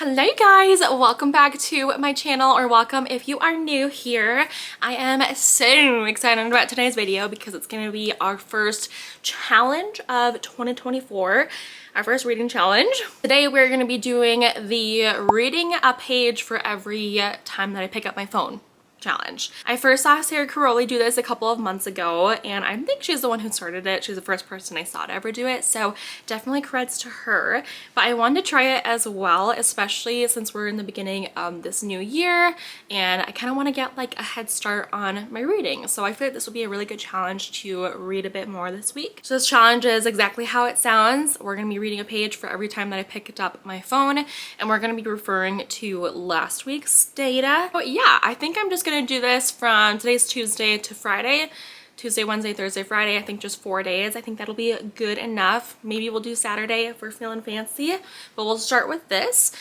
Hello guys, welcome back to my channel, or welcome if you are new here. I am so excited about today's video because it's going to be our first challenge of 2024, our first reading challenge. Today we're going to be doing the reading a page for every time that I pick up my phone challenge. I first saw Sara Carrolli do this a couple of months ago, and I think she's the one who started it. She's the first person I saw to ever do it, so definitely creds to her. But I wanted to try it as well, especially since we're in the beginning of this new year, and I kind of want to get like a head start on my reading. So I feel like this will be a really good challenge to read a bit more this week. So this challenge is exactly how it sounds. We're going to be reading a page for every time that I picked up my phone, and we're going to be referring to last week's data. But yeah, I think I'm just going to do this from today's Tuesday to Friday. Tuesday, Wednesday, Thursday, Friday. I think just 4 days. I think that'll be good enough. Maybe we'll do Saturday if we're feeling fancy, but we'll start with this.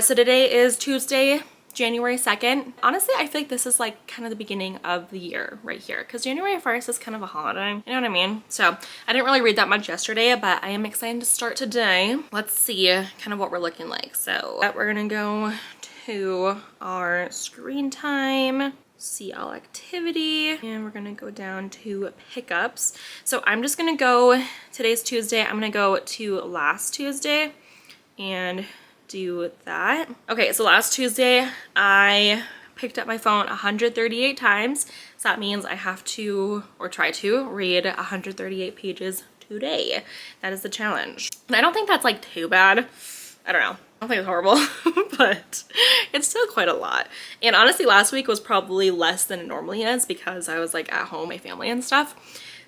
So today is Tuesday, January 2nd. Honestly, I feel like this is like kind of the beginning of the year right here, because January 1st is kind of a holiday. You know what I mean? So I didn't really read that much yesterday, but I am excited to start today. Let's see kind of what we're looking like. So we're gonna go to our screen time, see all activity, and we're gonna go down to pickups. So I'm just gonna go, today's Tuesday, I'm gonna go to last Tuesday and do that. Okay, so last Tuesday I picked up my phone 138 times. So that means I have to, or try to, read 138 pages today. That is the challenge. And I don't think that's like too bad. I don't know. I don't think it's horrible, but it's still quite a lot. And honestly, last week was probably less than it normally is because I was like at home, my family and stuff.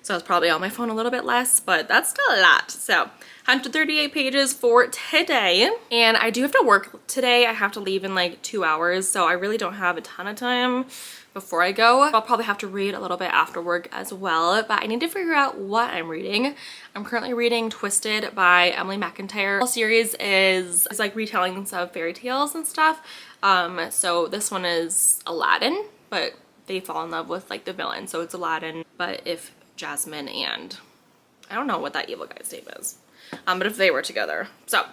So I was probably on my phone a little bit less, but that's still a lot. So 138 pages for today. And I do have to work today. I have to leave in like 2 hours. So I really don't have a ton of time before I go. I'll probably have to read a little bit after work as well, but I need to figure out what I'm reading. I'm currently reading Twisted by Emily McIntyre. The whole series is like retellings of fairy tales and stuff. So this one is Aladdin, but they fall in love with like the villain. So it's Aladdin, but if Jasmine and I don't know what that evil guy's name is. But if they were together. So,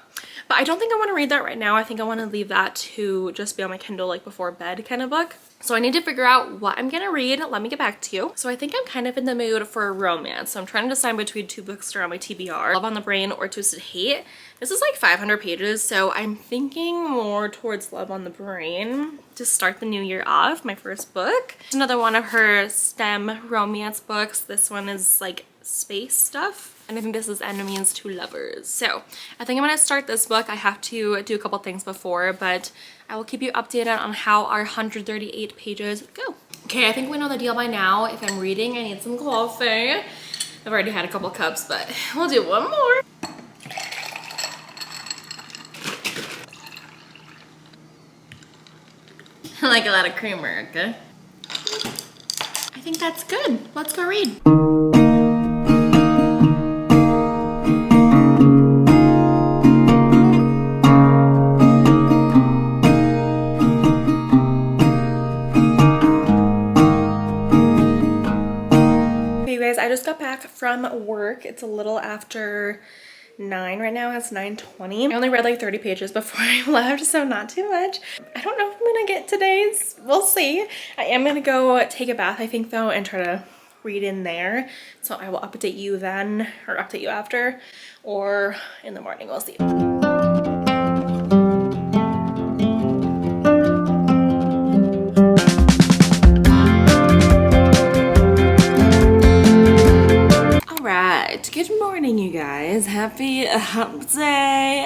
but I don't think I want to read that right now. I think I want to leave that to just be on my Kindle like before bed kind of book. So I need to figure out what I'm gonna read. Let me get back to you. So I think I'm kind of in the mood for a romance. So I'm trying to decide between two books that are on my TBR, Love on the Brain or Twisted Hate. This is like 500 pages, so I'm thinking more towards Love on the Brain to start the new year off, my first book. Another one of her STEM romance books. This one is like space stuff. And I think this is Enemies to Lovers. So I think I'm gonna start this book. I have to do a couple things before, but I will keep you updated on how our 138 pages go. Okay, I think we know the deal by now. If I'm reading, I need some coffee. I've already had a couple cups, but we'll do one more. I like a lot of creamer, okay? I think that's good. Let's go read. I just got back from work. It's a little after 9 right now. It's 9:20. I only read like 30 pages before I left, so not too much. I don't know if I'm gonna get today's. We'll see. I am gonna go take a bath, I think, though, and try to read in there. So I will update you then, or update you after, or in the morning. We'll see. Good morning, you guys. Happy hump day.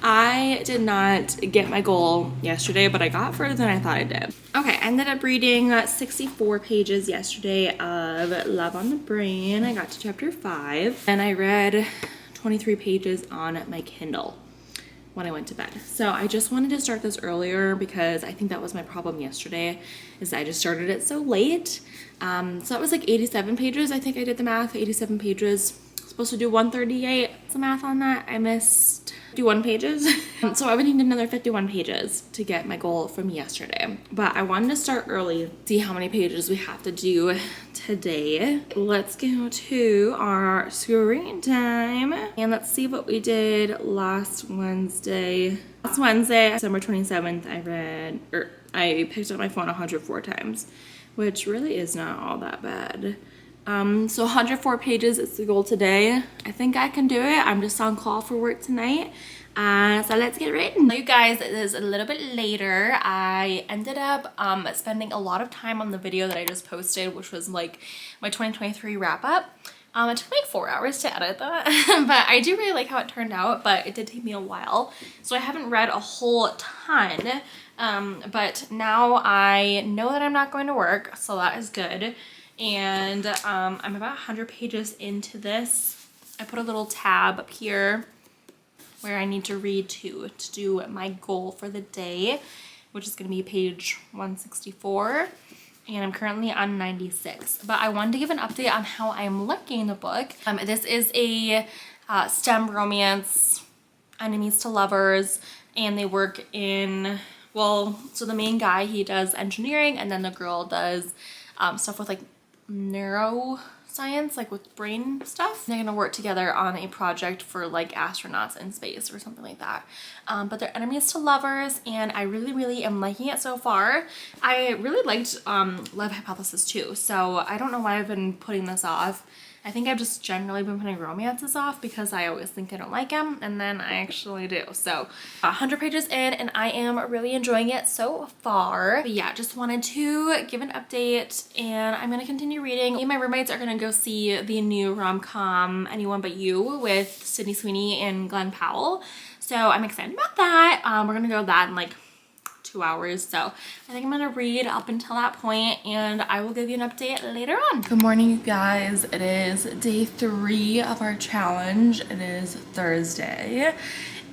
I did not get my goal yesterday, but I got further than I thought I did. Okay, I ended up reading 64 pages yesterday of Love on the Brain. I got to chapter 5, and I read 23 pages on my Kindle when I went to bed. So I just wanted to start this earlier because I think that was my problem yesterday, is I just started it so late. So that was like 87 pages. I think I did the math, 87 pages. It's supposed to do 138. What's the math on that? I missed 51 pages. So I would need another 51 pages to get my goal from yesterday. But I wanted to start early, see how many pages we have to do today. Let's go to our screen time and let's see what we did last Wednesday. Last Wednesday, December 27th, I picked up my phone 104 times, which really is not all that bad. So 104 pages is the goal today. I think I can do it. I'm just on call for work tonight. So let's get written. You guys, it is a little bit later. I ended up spending a lot of time on the video that I just posted, which was like my 2023 wrap up. It took me like 4 hours to edit that, but I do really like how it turned out, but it did take me a while. So I haven't read a whole ton, but now I know that I'm not going to work, so that is good. And I'm about 100 pages into this. I put a little tab up here where I need to read to do my goal for the day, which is going to be page 164. And I'm currently on 96. But I wanted to give an update on how I'm liking the book. This is a STEM romance, enemies to lovers, and they work in, well, so the main guy, he does engineering, and then the girl does stuff with like neuroscience, like with brain stuff. They're gonna work together on a project for like astronauts in space or something like that. But they're enemies to lovers, and I really am liking it so far. I really liked Love Hypothesis too, so I don't know why I've been putting this off. I think I've just generally been putting romances off because I always think I don't like them, and then I actually do. So 100 pages in, and I am really enjoying it so far. But yeah, just wanted to give an update, and I'm gonna continue reading. Me and my roommates are gonna go see the new rom-com Anyone But You with Sydney Sweeney and Glenn Powell. So I'm excited about that. We're gonna go to that in like 2 hours, so I think I'm gonna read up until that point, and I will give you an update later on. Good morning, you guys. It is day 3 of our challenge. It is Thursday,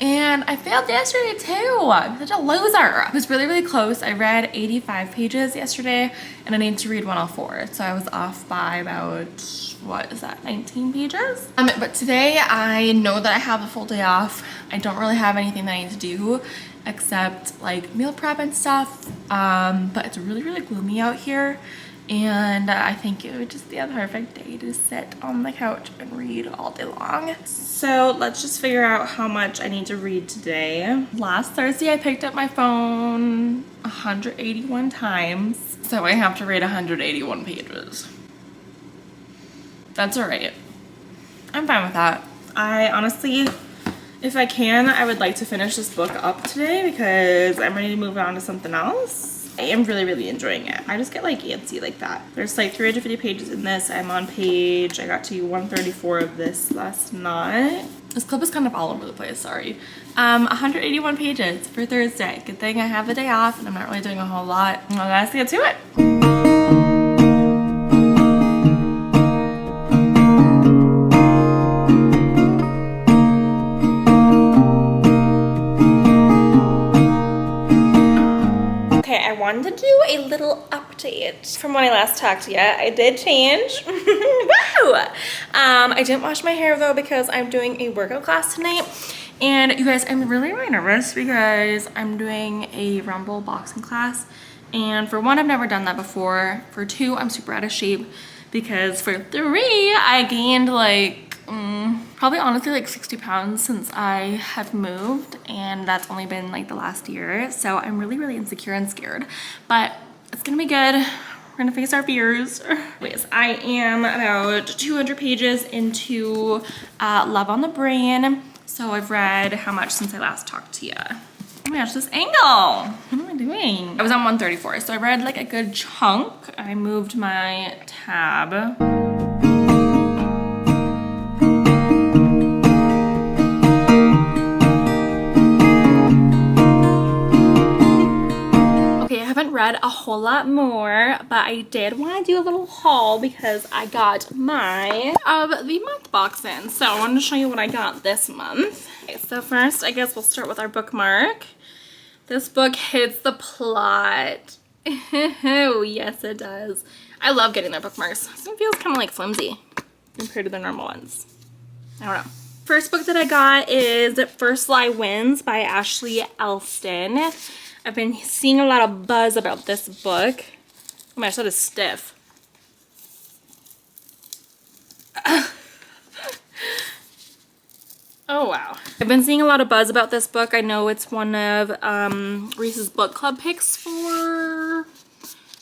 and I failed yesterday too. I'm such a loser. It was really close. I read 85 pages yesterday, and I need to read 104, so I was off by about, what is that, 19 pages? But today I know that I have a full day off. I don't really have anything that I need to do except like meal prep and stuff, but it's really gloomy out here, and I think it would just be a perfect day to sit on the couch and read all day long. So let's just figure out how much I need to read today. Last Thursday I picked up my phone 181 times, so I have to read 181 pages. That's all right. I'm fine with that. I honestly, if I can, I would like to finish this book up today because I'm ready to move on to something else. I am really enjoying it. I just get like antsy like that. There's like 350 pages in this. I'm on page, I got to 134 of this last night. This clip is kind of all over the place, sorry. 181 pages for Thursday. Good thing I have the day off and I'm not really doing a whole lot. Well, let's get to it. I wanted to do a little update from when I last talked to you. I did change. Woo! I didn't wash my hair though because I'm doing a workout class tonight. And you guys, I'm really nervous because I'm doing a Rumble boxing class. And for 1, I've never done that before. For 2, I'm super out of shape because for 3, I gained like probably honestly like 60 pounds since I have moved, and that's only been like the last year. So I'm really insecure and scared, but it's gonna be good. We're gonna face our fears. Anyways, I am about 200 pages into Love on the Brain. So I've read how much since I last talked to you? Oh my gosh, this angle. What am I doing? I was on 134, so I read like a good chunk. I moved my tab. Read a whole lot more, but I did want to do a little haul because I got my the month box in. So I wanted to show you what I got this month. Okay, so first I guess we'll start with our bookmark. This book hits the plot. Oh yes it does. I love getting their bookmarks. It feels kind of like flimsy compared to the normal ones. I don't know. First book that I got is First Lie Wins by Ashley Elston. I've been seeing a lot of buzz about this book. Oh my gosh, that is stiff. Oh wow. I've been seeing a lot of buzz about this book. I know it's one of Reese's book club picks for,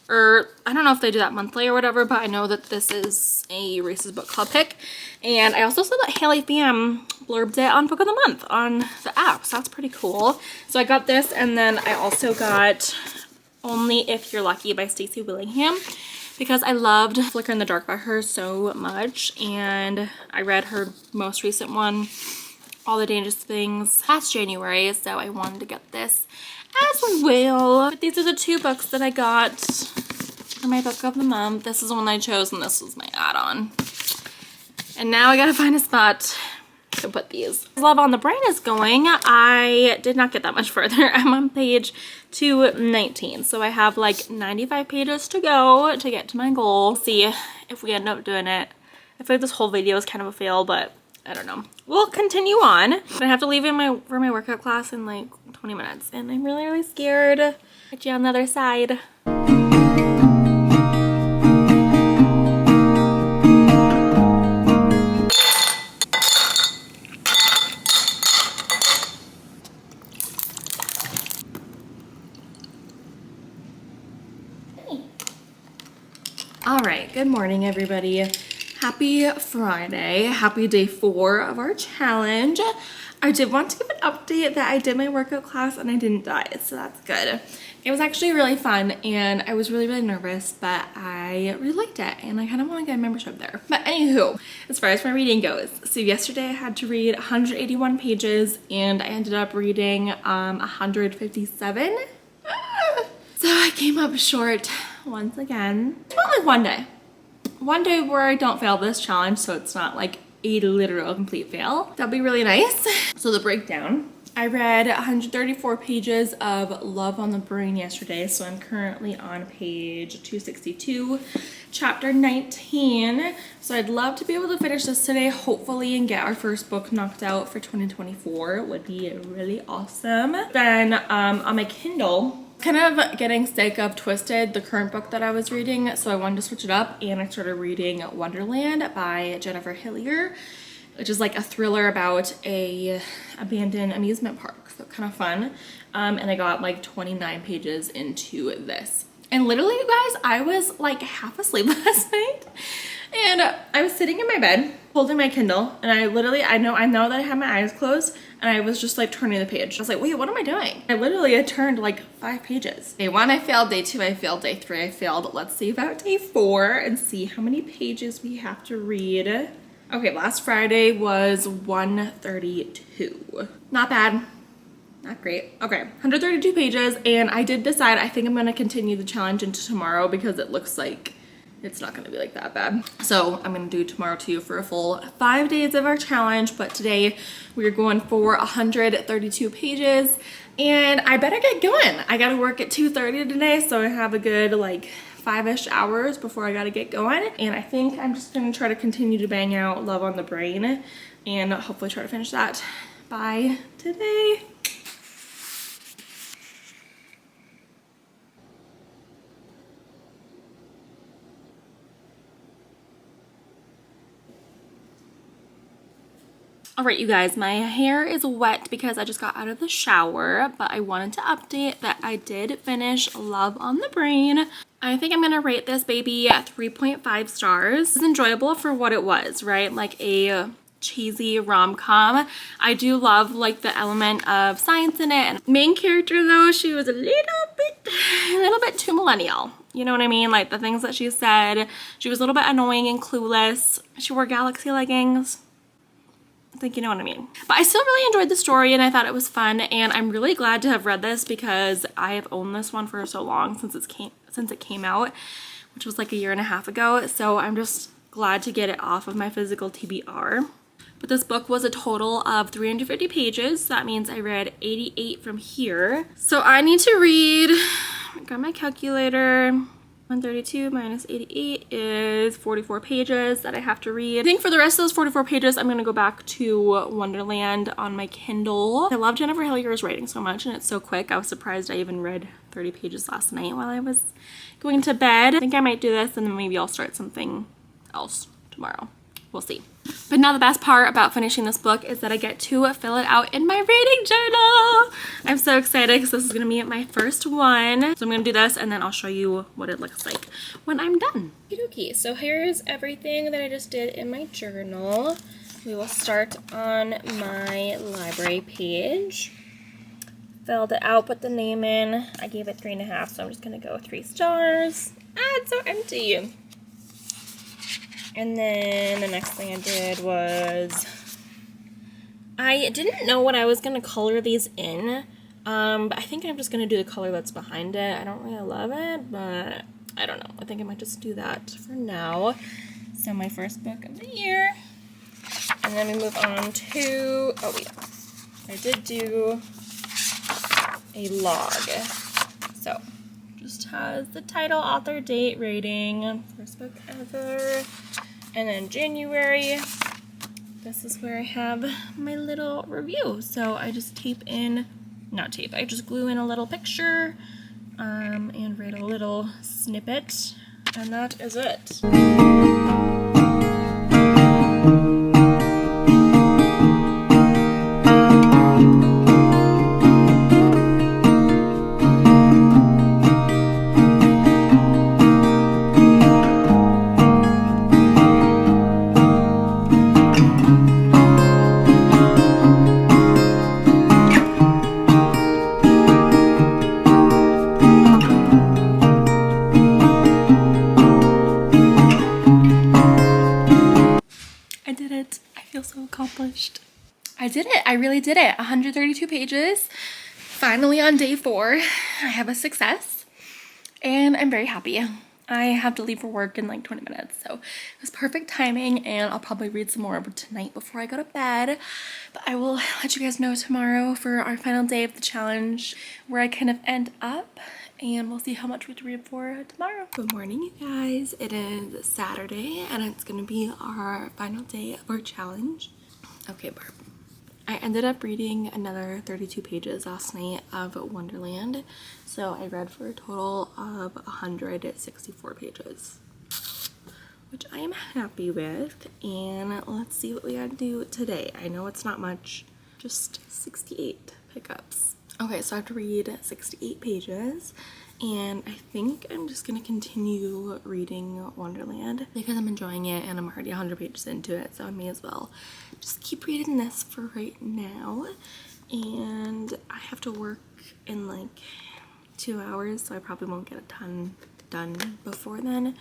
or I don't know if they do that monthly or whatever, but I know that this is a Reese's book club pick. And I also saw that Haley Pham blurbed it on Book of the Month on the app, so that's pretty cool. So I got this, and then I also got Only If You're Lucky by Stacey Willingham, because I loved Flicker in the Dark by her so much, and I read her most recent one, All the Dangerous Things, last January, so I wanted to get this as well. But these are the two books that I got for my Book of the Month. This is the one I chose, and this was my add-on. And now I gotta find a spot to put these. Love on the Brain is going. I did not get that much further. I'm on page 219, so I have like 95 pages to go to get to my goal. We'll see if we end up doing it. I feel like this whole video is kind of a fail, but I don't know. We'll continue on. I have to leave for my workout class in like 20 minutes, and I'm really, really scared. Catch you on the other side. All right, good morning, everybody. Happy Friday. Happy day 4 of our challenge. I did want to give an update that I did my workout class and I didn't die, so that's good. It was actually really fun, and I was really, really nervous, but I really liked it, and I kind of want to get a membership there. But anywho, as far as my reading goes, so yesterday I had to read 181 pages, and I ended up reading 157. So I came up short once again. It's about like one day where I don't fail this challenge, so it's not like a literal complete fail. That'd be really nice. So the breakdown, I read 134 pages of Love on the Brain yesterday, so I'm currently on page 262, chapter 19. So I'd love to be able to finish this today, hopefully, and get our first book knocked out for 2024. It would be really awesome. Then on my Kindle, kind of getting sick of Twisted, the current book that I was reading, so I wanted to switch it up, and I started reading Wonderland by Jennifer Hillier, which is like a thriller about a abandoned amusement park, so kind of fun. And I got like 29 pages into this, and literally, you guys, I was like half asleep last night, and I was sitting in my bed holding my Kindle, and I know that I had my eyes closed, and I was just like turning the page. I was like, wait, what am I doing? I literally had turned like 5 pages. Day 1 I failed, day 2 I failed, day 3 I failed. Let's see about day 4 and see how many pages we have to read. Okay, last Friday was 132. Not bad. Not great. Okay, 132 pages, and I did decide I think I'm gonna continue the challenge into tomorrow because it looks like it's not gonna be like that bad. So I'm gonna do tomorrow too for a full 5 days of our challenge, but today we're going for 132 pages, and I better get going. I gotta work at 2:30 today, so I have a good like 5-ish hours before I gotta get going, and I think I'm just gonna try to continue to bang out Love on the Brain and hopefully try to finish that by today. All right, you guys, my hair is wet because I just got out of the shower, but I wanted to update that I did finish Love on the Brain. I think I'm gonna rate this baby at 3.5 stars. It was enjoyable for what it was, right? Like a cheesy rom-com. I do love like the element of science in it. And main character though, she was a little bit too millennial. You know what I mean? Like the things that she said, she was a little bit annoying and clueless. She wore galaxy leggings. I think you know what I mean. But I still really enjoyed the story, and I thought it was fun, and I'm really glad to have read this because I have owned this one for so long since it came out, which was like a year and a half ago. So I'm just glad to get it off of my physical TBR. But this book was a total of 350 pages. So that means I read 88 from here. So I need to read, I got my calculator, 132 minus 88 is 44 pages that I have to read. I think for the rest of those 44 pages, I'm gonna go back to Wonderland on my Kindle. I love Jennifer Hillier's writing so much and it's so quick. I was surprised I even read 30 pages last night while I was going to bed. I think I might do this and then maybe I'll start something else tomorrow. We'll see. But now the best part about finishing this book is that I get to fill it out in my reading journal. I'm so excited because this is gonna be my first one. So I'm gonna do this and then I'll show you what it looks like when I'm done. Okay, so here's everything that I just did in my journal. We will start on my library page. Filled it out, put the name in. I gave it 3.5, so I'm just gonna go 3 stars. Ah, it's so empty. And then the next thing I did was, I didn't know what I was going to color these in, but I think I'm just going to do the color that's behind it. I don't really love it, but I don't know. I think I might just do that for now. So my first book of the year. And then we move on to, oh yeah, I did do a log. So, just has the title, author, date, rating, first book ever. And then January, this is where I have my little review. So I just I just glue in a little picture and write a little snippet, and that is it. Accomplished. I did it. I really did it. 132 pages. Finally on day 4. I have a success and I'm very happy. I have to leave for work in like 20 minutes, so it was perfect timing, and I'll probably read some more tonight before I go to bed. But I will let you guys know tomorrow for our final day of the challenge where I kind of end up, and we'll see how much we have to read for tomorrow. Good morning, you guys. It is Saturday and it's gonna be our final day of our challenge. Okay, Barb. I ended up reading another 32 pages last night of Wonderland, so I read for a total of 164 pages, which I am happy with. And let's see what we gotta do today. I know it's not much, just 68 pickups. Okay, so I have to read 68 pages, and I think I'm just gonna continue reading Wonderland because I'm enjoying it and I'm already 100 pages into it, so I may as well just keep reading this for right now. And I have to work in like 2 hours, so I probably won't get a ton done before then,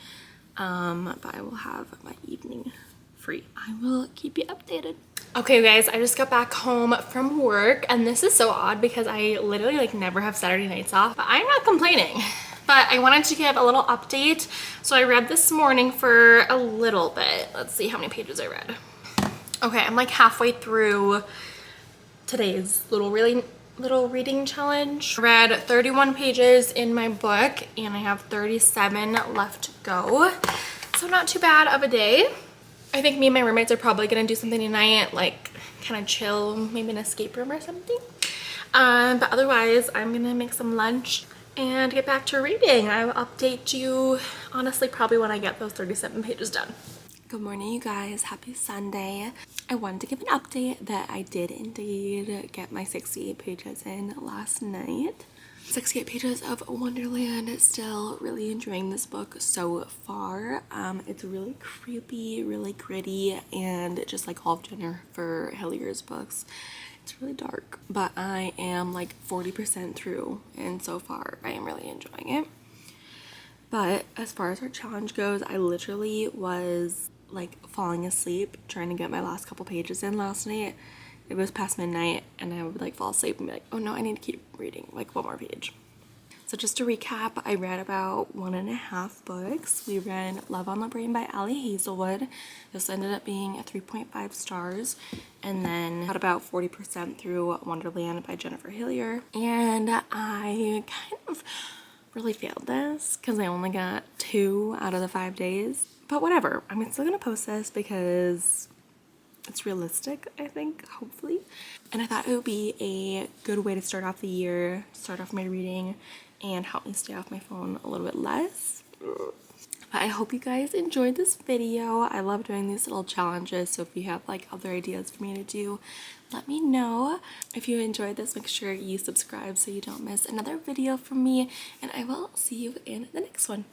but I will have my evening free. I will keep you updated. Okay guys, I just got back home from work, and this is so odd because I literally like never have Saturday nights off, but I'm not complaining. But I wanted to give a little update. So I read this morning for a little bit. Let's see how many pages I read. Okay, I'm like halfway through today's little reading challenge. I read 31 pages in my book and I have 37 left to go. So not too bad of a day. I think me and my roommates are probably gonna do something tonight, like kind of chill, maybe an escape room or something. But otherwise, I'm gonna make some lunch and get back to reading. I will update you, honestly, probably when I get those 37 pages done. Good morning, you guys. Happy Sunday. I wanted to give an update that I did indeed get my 68 pages in last night. 68 pages of Wonderland. Still really enjoying this book so far. It's really creepy, really gritty, and just like all of Jennifer Hillier's books, it's really dark. But I am like 40% through, and so far I am really enjoying it. But as far as our challenge goes, I literally was like falling asleep trying to get my last couple pages in last night. It was past midnight and I would like fall asleep and be like, oh no, I need to keep reading like one more page. So just to recap, I read about 1.5 books. We read Love on the Brain by Ali Hazelwood. This ended up being a 3.5 stars. And then got about 40% through Wonderland by Jennifer Hillier. And I kind of really failed this because I only got 2 out of the 5 days. But whatever, I'm still gonna post this because it's realistic, I think, hopefully. And I thought it would be a good way to start off the year, start off my reading, and help me stay off my phone a little bit less. But I hope you guys enjoyed this video. I love doing these little challenges, so if you have like other ideas for me to do, let me know. If you enjoyed this, make sure you subscribe so you don't miss another video from me, and I will see you in the next one.